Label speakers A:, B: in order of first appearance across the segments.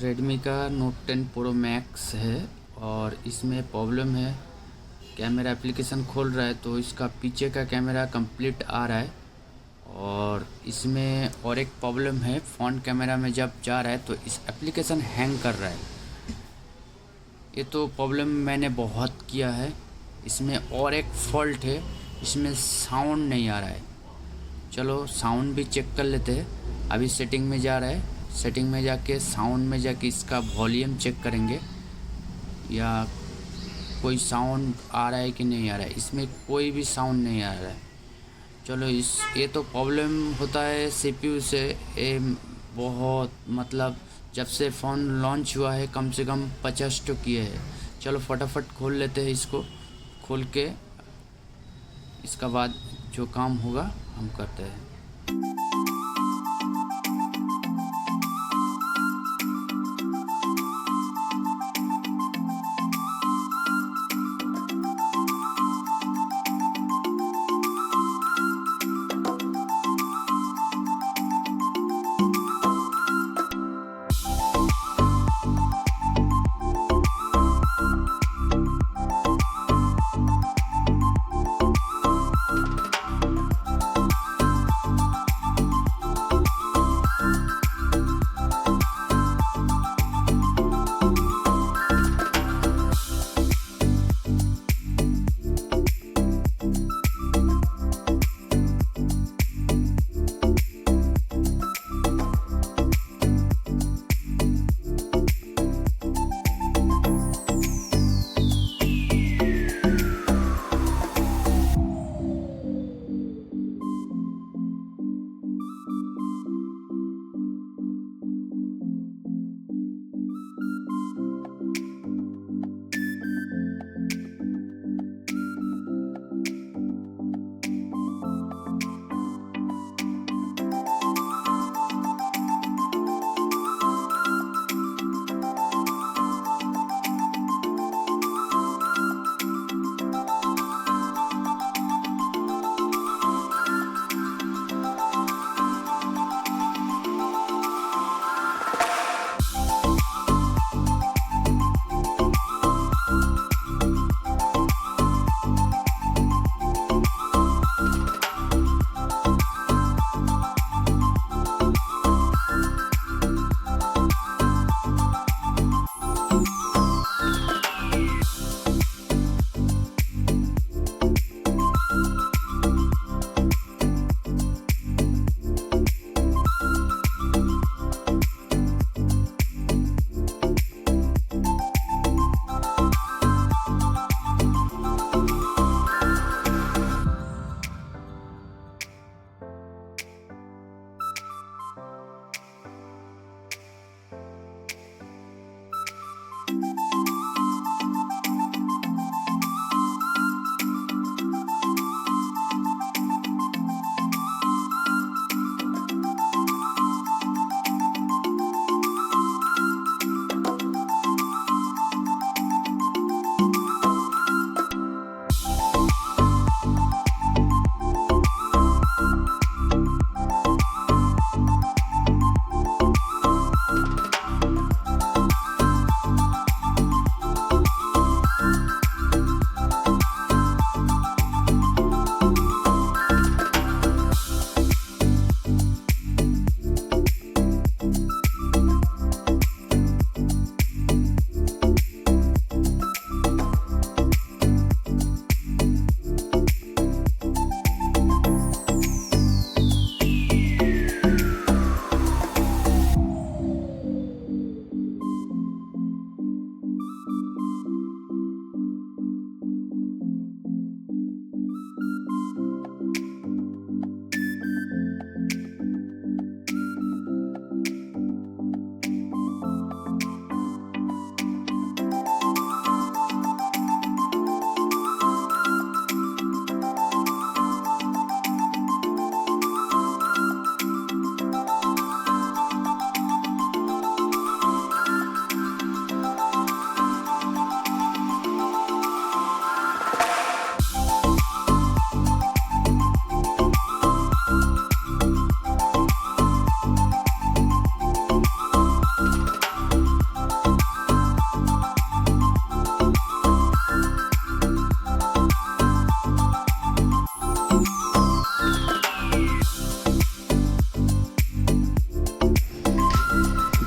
A: Redmi का note 10 pro max है और इसमें प्रॉब्लम है। कैमरा एप्लीकेशन खोल रहा है तो इसका पीछे का कैमरा कंप्लीट आ रहा है और इसमें और एक प्रॉब्लम है, फ्रंट कैमरा में जब जा रहा है तो इस एप्लीकेशन हैंग कर रहा है। ये तो प्रॉब्लम मैंने बहुत किया है। इसमें और एक फॉल्ट है, इसमें साउंड नहीं आ रहा है। चलो साउंड भी चेक कर लेते हैं। अभी सेटिंग में जा रहा है, सेटिंग में जाके साउंड में जाके इसका वॉल्यूम चेक करेंगे या कोई साउंड आ रहा है कि नहीं आ रहा है। इसमें कोई भी साउंड नहीं आ रहा है। चलो ये तो प्रॉब्लम होता है सीपीयू से। ये बहुत मतलब जब से फ़ोन लॉन्च हुआ है कम से कम 50 तो किए हैं। चलो फटाफट खोल लेते हैं इसको। खोल के इसका बाद जो काम होगा हम करते हैं।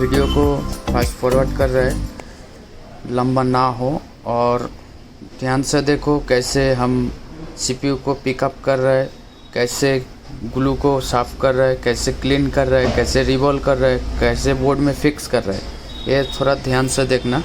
A: वीडियो को फास्ट फॉरवर्ड कर रहे हैं, लंबा ना हो। और ध्यान से देखो कैसे हम सीपीयू को पिकअप कर रहे हैं, कैसे ग्लू को साफ़ कर रहे हैं, कैसे क्लीन कर रहे हैं, कैसे रिवॉल्व कर रहे हैं, कैसे बोर्ड में फिक्स कर रहे हैं। ये थोड़ा ध्यान से देखना।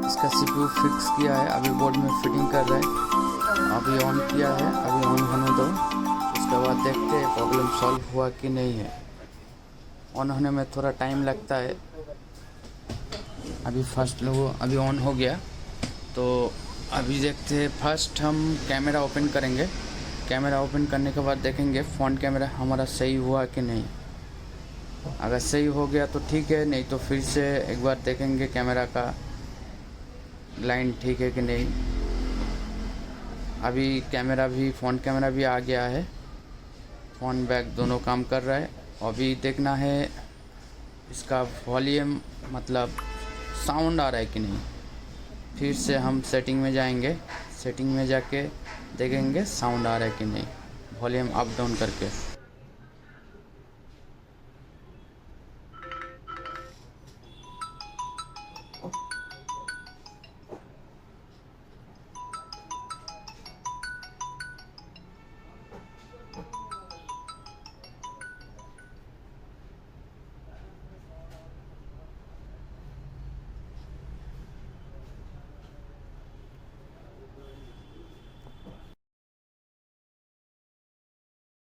A: इसका सीपीयू फिक्स किया है, अभी बोर्ड में फिटिंग कर रहे हैं। अभी ऑन किया है, अभी ऑन होने दो, उसके बाद देखते हैं प्रॉब्लम सॉल्व हुआ कि नहीं है। ऑन होने में थोड़ा टाइम लगता है। अभी फर्स्ट लोगो अभी ऑन हो गया, तो अभी देखते हैं। फर्स्ट हम कैमरा ओपन करेंगे। कैमरा ओपन करने के बाद देखेंगे फ्रंट कैमरा हमारा सही हुआ कि नहीं। अगर सही हो गया तो ठीक है, नहीं तो फिर से एक बार देखेंगे कैमरा का लाइन ठीक है कि नहीं। अभी कैमरा भी फ्रंट कैमरा भी आ गया है, फ्रंट बैक दोनों काम कर रहा है। अभी देखना है इसका वॉल्यूम, मतलब साउंड आ रहा है कि नहीं। फिर से हम सेटिंग में जाएंगे, सेटिंग में जाके देखेंगे साउंड आ रहा है कि नहीं, वॉल्यूम अप डाउन करके।